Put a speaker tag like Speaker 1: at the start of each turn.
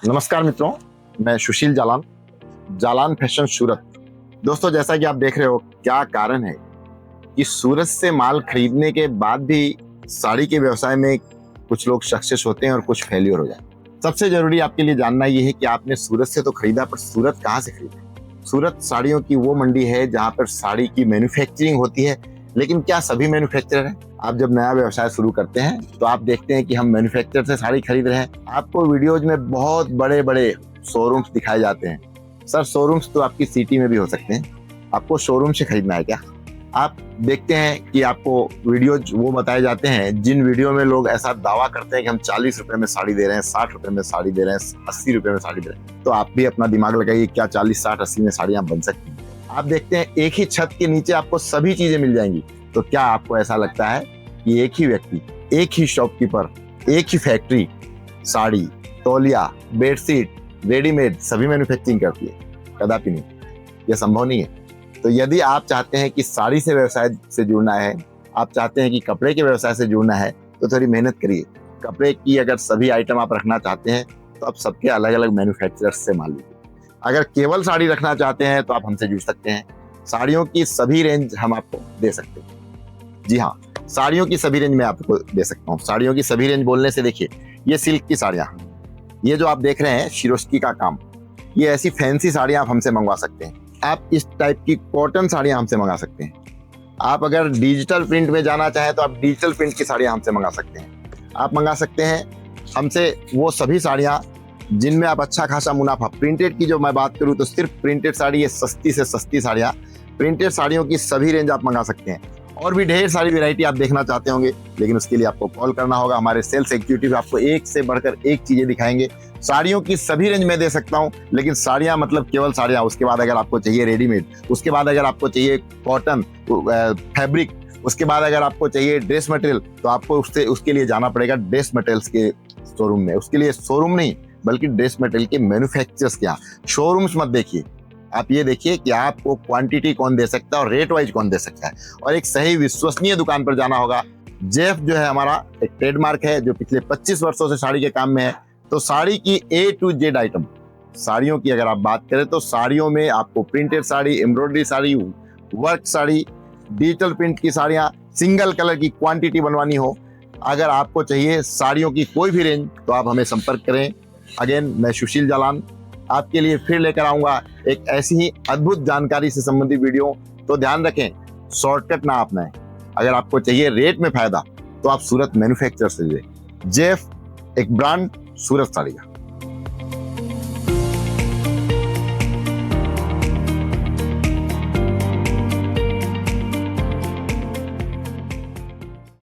Speaker 1: नमस्कार मित्रों, मैं सुशील जालान, जालान फैशन सूरत। दोस्तों, जैसा कि आप देख रहे हो, क्या कारण है कि सूरत से माल खरीदने के बाद भी साड़ी के व्यवसाय में कुछ लोग सक्सेस होते हैं और कुछ फेलियर हो जाते हैं। सबसे जरूरी आपके लिए जानना ये है कि आपने सूरत से तो खरीदा, पर सूरत कहाँ से खरीदा। सूरत साड़ियों की वो मंडी है जहाँ पर साड़ी की मैन्युफैक्चरिंग होती है। लेकिन क्या सभी मैन्युफैक्चरर हैं? आप जब नया व्यवसाय शुरू करते हैं तो आप देखते हैं कि हम मैन्युफैक्चरर से साड़ी खरीद रहे हैं। आपको वीडियोज में बहुत बड़े बड़े शोरूम्स दिखाए जाते हैं। सर, शोरूम्स तो आपकी सिटी में भी हो सकते हैं, आपको शोरूम से खरीदना है क्या? आप देखते हैं कि आपको वीडियोज वो बताए जाते हैं जिन वीडियो में लोग ऐसा दावा करते हैं कि हम 40 रुपए में साड़ी दे रहे हैं, 60 रुपए में साड़ी दे रहे हैं, 80 रुपए में साड़ी दे रहे हैं। तो आप भी अपना दिमाग लगाइए, क्या 40, 60, 80 में साड़ियां बन सकती हैं? आप देखते हैं एक ही छत के नीचे आपको सभी चीजें मिल जाएंगी। तो क्या आपको ऐसा लगता है कि एक ही व्यक्ति, एक ही शॉपकीपर, एक ही फैक्ट्री साड़ी, तौलिया, बेडशीट, रेडीमेड सभी मैन्युफैक्चरिंग करती है? कदापि नहीं, यह संभव नहीं है। तो यदि आप चाहते हैं कि साड़ी से व्यवसाय से जुड़ना है, आप चाहते हैं कि कपड़े के व्यवसाय से जुड़ना है, तो थोड़ी मेहनत करिए। कपड़े की अगर सभी आइटम आप रखना चाहते हैं तो आप सबके अलग अलग मैन्युफैक्चरर्स से माल लीजिए। अगर केवल साड़ी रखना चाहते हैं तो आप हमसे जुड़ सकते हैं। साड़ियों की सभी रेंज हम आपको दे सकते हैं। जी हाँ, साड़ियों की सभी रेंज मैं आपको दे सकता हूँ। साड़ियों की सभी रेंज बोलने से देखिए, ये सिल्क की साड़ियाँ, ये जो आप देख रहे हैं शिरोस्की का काम, ये ऐसी फैंसी साड़ियाँ आप हमसे मंगवा सकते हैं। आप इस टाइप की कॉटन साड़ियाँ हमसे मंगा सकते हैं। आप अगर डिजिटल प्रिंट में जाना चाहें तो आप डिजिटल प्रिंट की साड़ियाँ हमसे मंगा सकते हैं। आप मंगा सकते हैं हमसे वो सभी साड़ियाँ जिनमें आप अच्छा खासा मुनाफा। प्रिंटेड की जो मैं बात करूँ तो सिर्फ प्रिंटेड साड़ी, ये सस्ती से सस्ती साड़ियाँ, प्रिंटेड साड़ियों की सभी रेंज आप मंगा सकते हैं। और भी ढेर सारी वैरायटी आप देखना चाहते होंगे, लेकिन उसके लिए आपको कॉल करना होगा। हमारे सेल्स एग्जीक्यूटिव आपको एक से बढ़कर एक चीजें दिखाएंगे। साड़ियों की सभी रेंज में दे सकता हूं, लेकिन साड़ियां मतलब केवल साड़ियां। उसके बाद अगर आपको चाहिए रेडीमेड, उसके बाद अगर आपको चाहिए कॉटन फैब्रिक, उसके बाद अगर आपको चाहिए ड्रेस मटेरियल, तो आपको उसके लिए जाना पड़ेगा ड्रेस मटेरियल्स के शोरूम में। उसके लिए शोरूम नहीं, बल्कि ड्रेस मटेरियल के मैन्युफैक्चरर्स के यहाँ। शोरूम्स मत देखिए, आप ये देखिए कि आपको क्वांटिटी कौन दे सकता है और रेट वाइज कौन दे सकता है। और एक सही विश्वसनीय दुकान पर जाना होगा। जेफ जो है हमारा एक ट्रेडमार्क है, जो पिछले 25 वर्षों से साड़ी के काम में है। तो साड़ी की A to Z आइटम, साड़ियों की अगर आप बात करें तो साड़ियों में आपको printed sari, embroidery sari, work sari, digital print की साड़ियाँ, सिंगल कलर की क्वांटिटी बनवानी हो, अगर आपको चाहिए साड़ियों की कोई भी रेंज, तो आप हमें संपर्क करें। अगेन, मैं सुशील जालान आपके लिए फिर लेकर आऊंगा एक ऐसी ही अद्भुत जानकारी से संबंधित वीडियो। तो ध्यान रखें, शॉर्टकट ना अपनाएं। अगर आपको चाहिए रेट में फायदा, तो आप सूरत मैन्युफैक्चरर से जुड़े। जेफ एक ब्रांड सूरत साड़ी का।